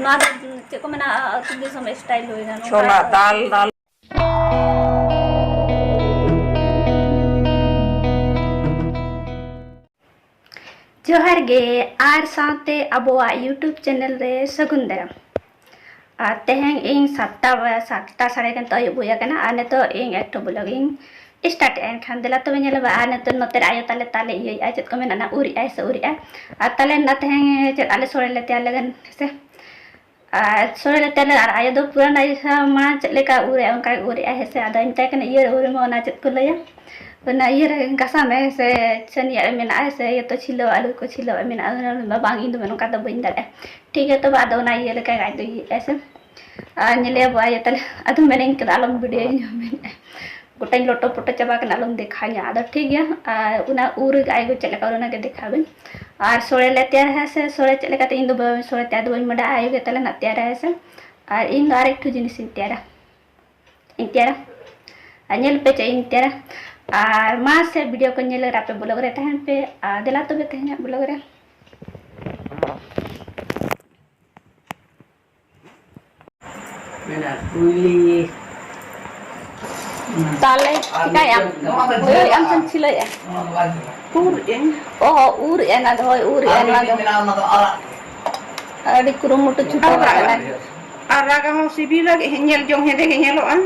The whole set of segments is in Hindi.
नवा चे को मेना अतु दिसम स्टाइल होइना छोला दाल दाल जोहार गे आर साथे अबोआ यूट्यूब चैनल रे सगुन दाराम तेहें इन सातटा साढ़े गन तो अयुब हुआ और नितो इन एक blog in start an Khan दिला तो नेलबा और नितो नते आयो ताले ताले इया चेत को मेना उरी आय से उरी आ ताले ना तेहें चेत आले सोरे ले त्या लगन से सोरे ले त्या और आयो दो पूरा ना मा चेत लेका उरी उनका उरी आय से आदा इंता कने इयर उरी मो ना चेत को लया ना इयर गसा में से चनिया मेना से ये तो छिलो आलू को छिलो मेना बांग इन दो मेनो का तो बइन दाले ठीक है तो बाद ना ये लेका गाय दो ऐसे निले बाय तले अदु मेने के आलम वीडियो में गोटा लोटो पोटो चाबा के आलम देखाया आदो ठीक है उना उर गाय को चले का उना के देखाबे और सोरे ले तैयार है से सोरे चले का इन दो सोरे तैयार दो मडा आयो के तले ना तैयार है से और इन आर एक जिनिस तैयार अनिल पे चाहिए तैयार और मा से वीडियो को नेल रापे ब्लॉग रे तहन पे दिला तो बेते ब्लॉग रे मेना कुली ताले काय am san sila ya ur ya na do ur ya na do adi kurumutu chuta kana araga ho sibila ge nyel jong hede ge nyeloan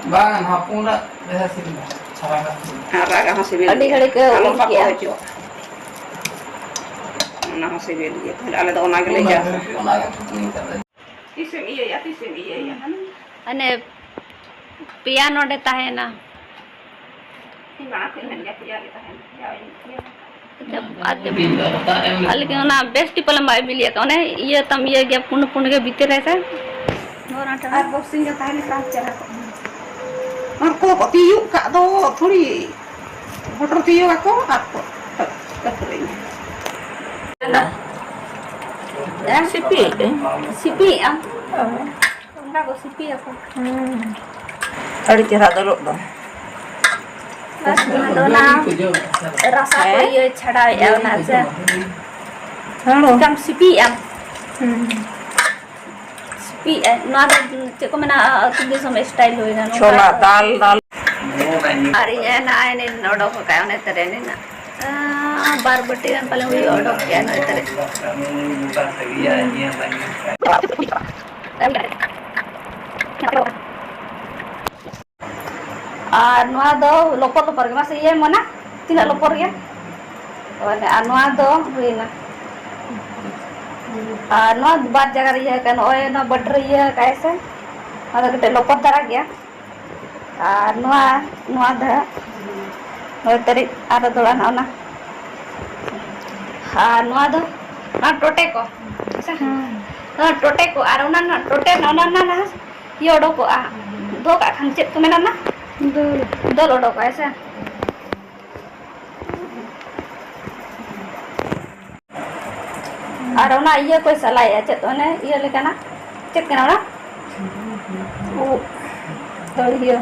bang hapuna beha sibila araga ho sibila adi gade ke ya na ho sibila ge ala do na ge le ja isem iya ya ane piano देता है ना लेकिन ना बेस्ट पलम बाय मिलिया तो ने ये तम ये गया पुन पुन के भीतर रहता और आटा बॉक्सिंग का है काम चला और को पतियु का दो थोड़ी होटल तियु को आपको ना सिपी उनका को सिपी आपको अड़ी चेहरा दो लोग ना रसा को ये छड़ा है ना से कम सिपी सिपी ना चे को मेना अतु दिसम स्टाइल होइना छोला दाल दाल अरे ये ना ने नोडो को काय ने तरे ने ना बार बटे गन पले हुई ऑर्डर किया ना तरे और नवा दो लोपर लोपर के मासे ये मना तीन लोपर गया और नवा दो हुईना और नवा बात जगह रही है कन ओए ना बढ़ रही है कैसे और कटे लोपर दरा गया और नवा दा और तेरे आरो दोड़ा ना ना हाँ नवा दो ना टोटे को ना टोटे को और ना टोटे ना ये ओडो को दो का खान चेत को मेना ना दो लोडो को ऐसे और ना ये कोई सलाई है चेत ने ये लेका ना चेत केना ना ओ तो ये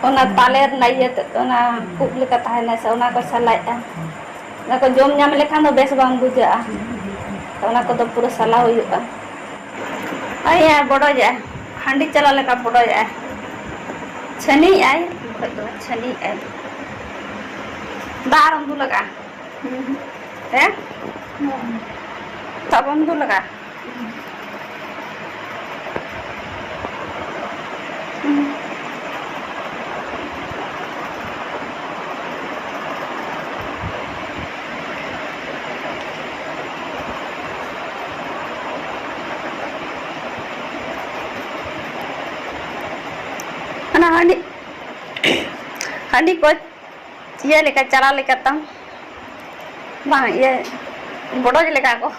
ओना ताले ना ये तो ना कुप लेका ताहे ना से ओना को सलाई है ना को जोम नाम लेखान दो बेस बांग बुझा ओना को तो पूरा सला होइबा आया बड़ो जाए हांडी चला लेका बड़ो जाए छनी आए तो छनी आए दार अंदू लगा है तब अंदू लगा हांडी को ये लेकर चला लेकर तम वहाँ ये बड़ो लेकर को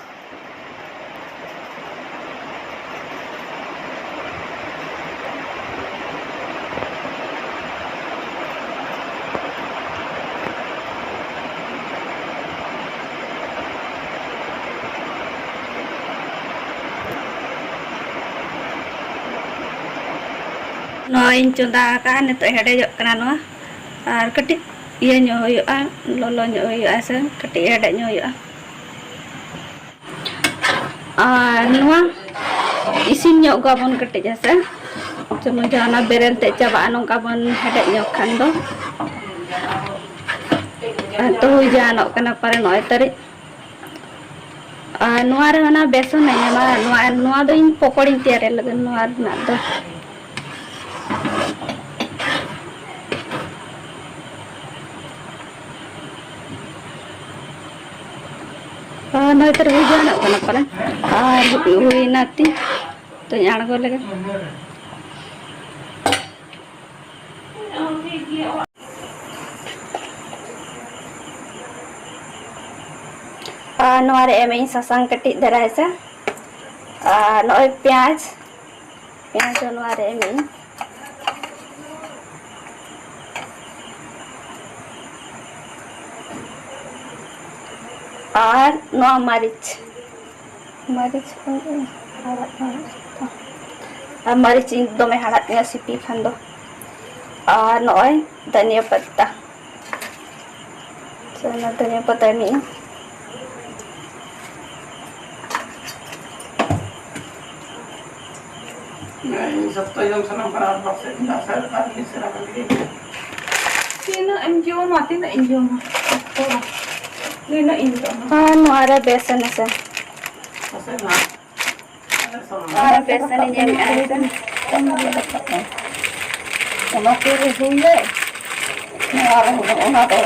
इन चुंदा का नित हेडे और कटी ये लोलो से कटी हेडे नुआ इसिन ᱧᱚᱜ ᱜᱟᱵᱚᱱ ᱠᱟᱹᱴᱤᱡ ᱦᱮᱸᱥᱮ ᱡᱮᱢᱚᱱ ᱡᱟᱦᱟᱱᱟᱜ ᱵᱮᱨᱮᱞ ᱛᱮ ᱪᱟᱵᱟᱜᱼᱟ ᱱᱚᱝᱠᱟ ᱵᱚᱱ ᱦᱮᱰᱮᱡ ᱧᱚᱜ ᱠᱷᱟᱱ ᱫᱚ तो हुई जानों कना पर नॉय तरी नुआर हना बेसन नहीं है नुआ नुआ दो इन पकोड़ी तैयार लगन नुआर ना दो नॉय तरी हुई जानों कना पर हुई नाती तो यार को लगे नोरे एमें ससांग कटी दराय से नोय प्याज प्याज नोरे एमें और नो मरीच मरीच मरीच दो में हड़ा सिपी खान दो और नोय धनिया पत्ता धनिया पत्ता में सब तो एकदम सनम बराबर बक्से ना सर का ये सरा कर तीन एनजीओ माती ना एनजीओ मा ये ना एनजीओ हाँ नोरा बेसन से ऐसे ना नोरा बेसन ये ऐसे sama kiri dulu ngarang ona to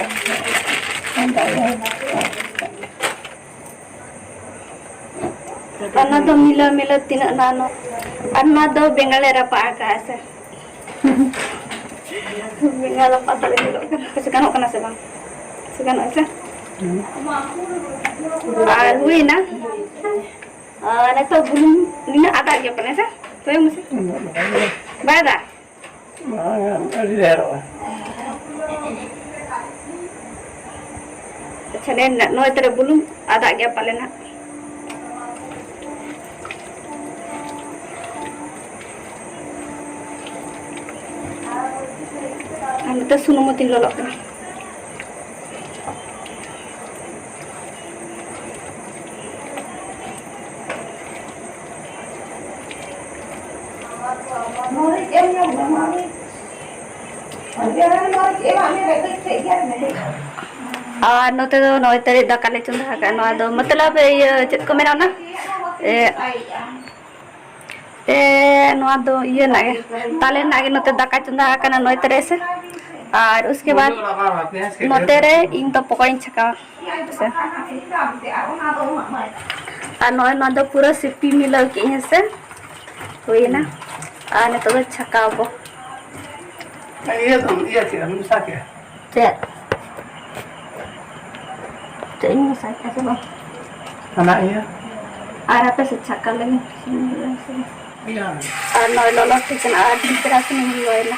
karena do milo milo tina nano anma do bengale rapa akas bengala patale milo sekarang kena sebang sekarang aja hui na na to belum nina ada aja pernah sih tuh yang mesti bada चले नो इतरे बुलूं आधा गया पाले ना हम तो सुनो मत लो लोग नोते दो नोय तरी दाका ले चंदा का नो दो मतलब ये चेत को मेना ना नो दो ये ना ताले ना नोते दाका चंदा का ना नोय तरे से और उसके बाद नोते रे इन तो पकोड़ी छका से और नोय नो दो पूरा सिपी मिला के से हुई ना और ने तो छकाबो ये तो ये थी हम साके चेत तो ini saya kasih bang anaknya Arab से छक्का लगे iya और नौ लोग किचन आज भी तरह से नहीं हुआ है ना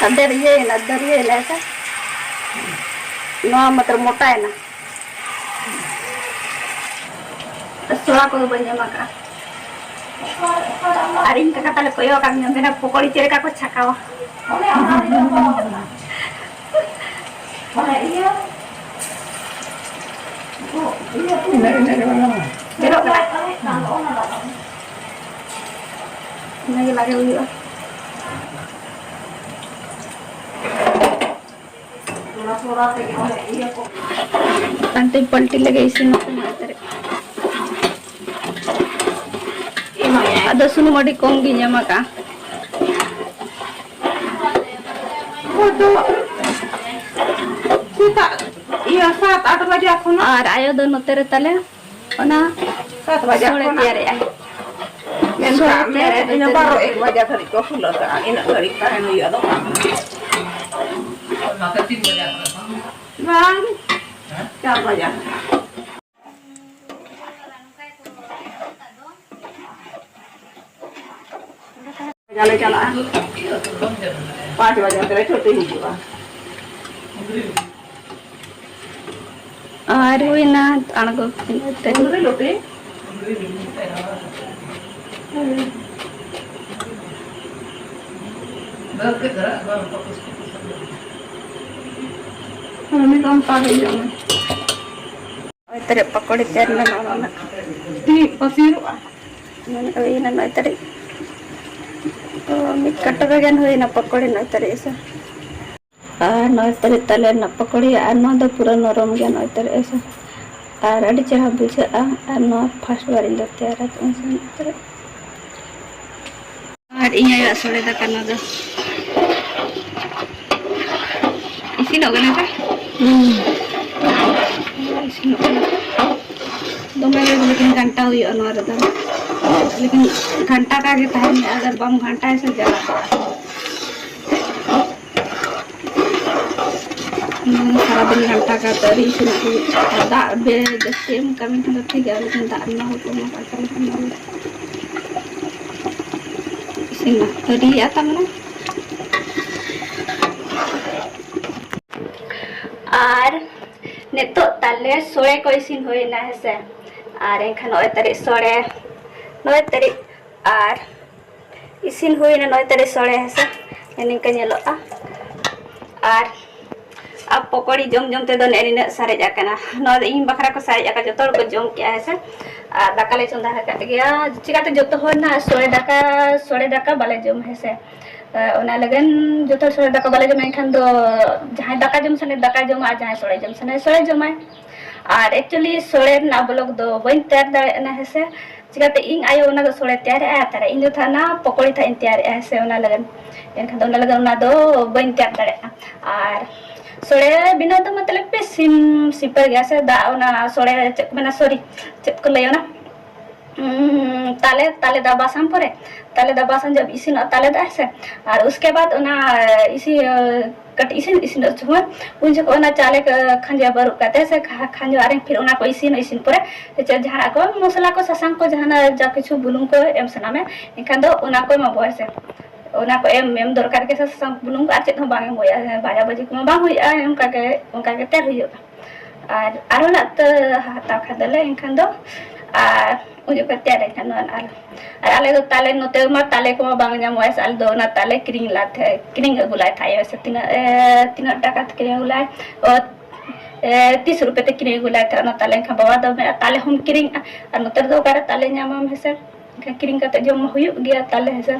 अंदर ये ऐसा नो मतलब मोटा है ना सोला को बंजा मका अरिन का कता ले कोयो का मेरा पकोड़ी चेरे का को छकावा Pero lagi dulu. Nanti palti lagi isi ada sunu madi kongginya maka. kita iya saat ada baju aku na Ayo dono tere tale. Ona saat baju aku sore na tiare ya. yang kami ini baru baju hari kau sudah ini hari kau iya dong bang ya baju jalan-jalan 5 बजे तेरे छोटे ही हुआ और हुई ना अणगो उंगली लोटे Dahil ka dara ba tapos ko sa. Ano kang pagay yan? Ay tari pakodi tiar na mama. Di pasiro ah. Ay na no tari. Mi katabagan hoy na pakodi no tari esa. No tari tale na pakodi no do pura norom gya no tari esa. Adi cerah buja no first bar in the tiara tunsan tari. Inya ya sore da kana do. Isin ogana ka? Isin ogana. Dome लेकिन घंटा हुई अनवर दम लेकिन घंटा का के टाइम में अगर बम घंटा ऐसे जला सारा दिन घंटा का तरी से दा बे जैसे कमी तो ठीक है लेकिन दा ना हो तो ना पता नहीं इसीना तरी आता मना और नेतो ताले सोड़े को इसिन होई ना है और एखान नय तारीख सोड़े नय तारीख और इसिन हुई ना नय तारीख सोड़े है निका नेलोआ और अब पकौड़ी जम जम ते दो नेनिना सारे जाकना न इन बखरा को सारे जाका जतो को जम किया है दाका ले चंदा है काट गया चिकाते जतो हो ना सोड़े दाका बाले जम है से ओना लगन जतो सोड़े दाका बाले जम एखान दो जहां दाका जम सने दाका जम आ जहां सोड़े जम सने सोड़े जमाय और एक्चुअली सोड़े ना ब्लॉग दो बन तैयार दाड़े ना है से चिकाते इन आयो ओना दो सोड़े तैयार है तारे इन जो था ना पकौड़ी था इन तैयार है से ओना लगन एखान दो ओना लगन ओना दो बन तैयार दाड़े और सोड़े बिना तो मतलब पे सिपर गया से दा ओना सोड़े मैंने सॉरी चेक को ले ना ताले दबासन परे ताले दबासन जब इसी न ताले दा से और उसके बाद ओना इसी कट इसी न छुआ उन जो ओना चाले खंजा बरु काते से खंजा आरे फिर ओना को इसी परे जे जहां को मसाला को ससांग को जहां जा किछु बुलुंग को एम सना में इनखान दो ओना को म बोय से ओना को एम दरकार के ससांग बुलुंग को आचे बांगे मोया बाजा बजी को बांग होया उनका के तेर हुयो और आरोना तो हाता खदले इनखान दो उजे को तेर इनखान और आले दो ताले नोते मा ताले को बांग जा मोया साल दो ना ताले क्रिंग लाथे क्रिंग गुलाय थाय वैसे तीन टाका क्रिंग गुलाय और 30 रुपए ते क्रिंग गुलाय था ना ताले खा बाबा दो ताले हम क्रिंग और नोतर दो करे ताले न्यामाम हेसे क्रिंग कते जम हुयो गया ताले हेसे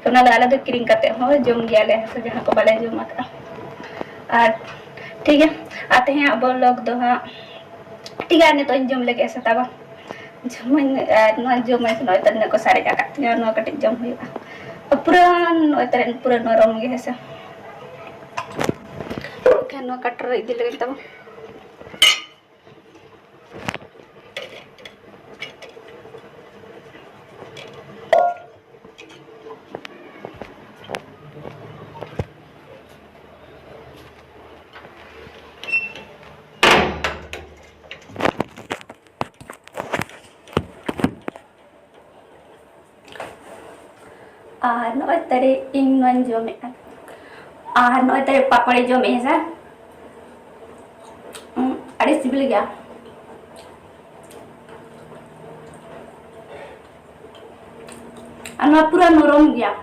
तो ना लाला दो क्रिंग कते हो जम गया ले हेसे जहां को बाले जम का और ठीक है आते हैं अब लोग दो हाँ ठीक है ने तो जम लगे ऐसा तब जम मैं नय तरने को सारे का काटते न कटे जम हुआ पूरा नय तरन पूरा नरम गे हेसे केनो कटर इदि लगे तब नय तरे इन नन जमे नय तरे पकौड़ी जमे है अड़ी सिबिल गया और पूरा नरम गया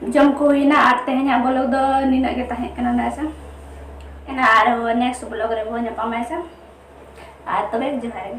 जम को हुई ना आते हैं यहाँ ब्लॉग दो नीना के तहे कना ना ऐसा है ना और नेक्स्ट ब्लॉग रे वो ना पामा ऐसा तबे जोहार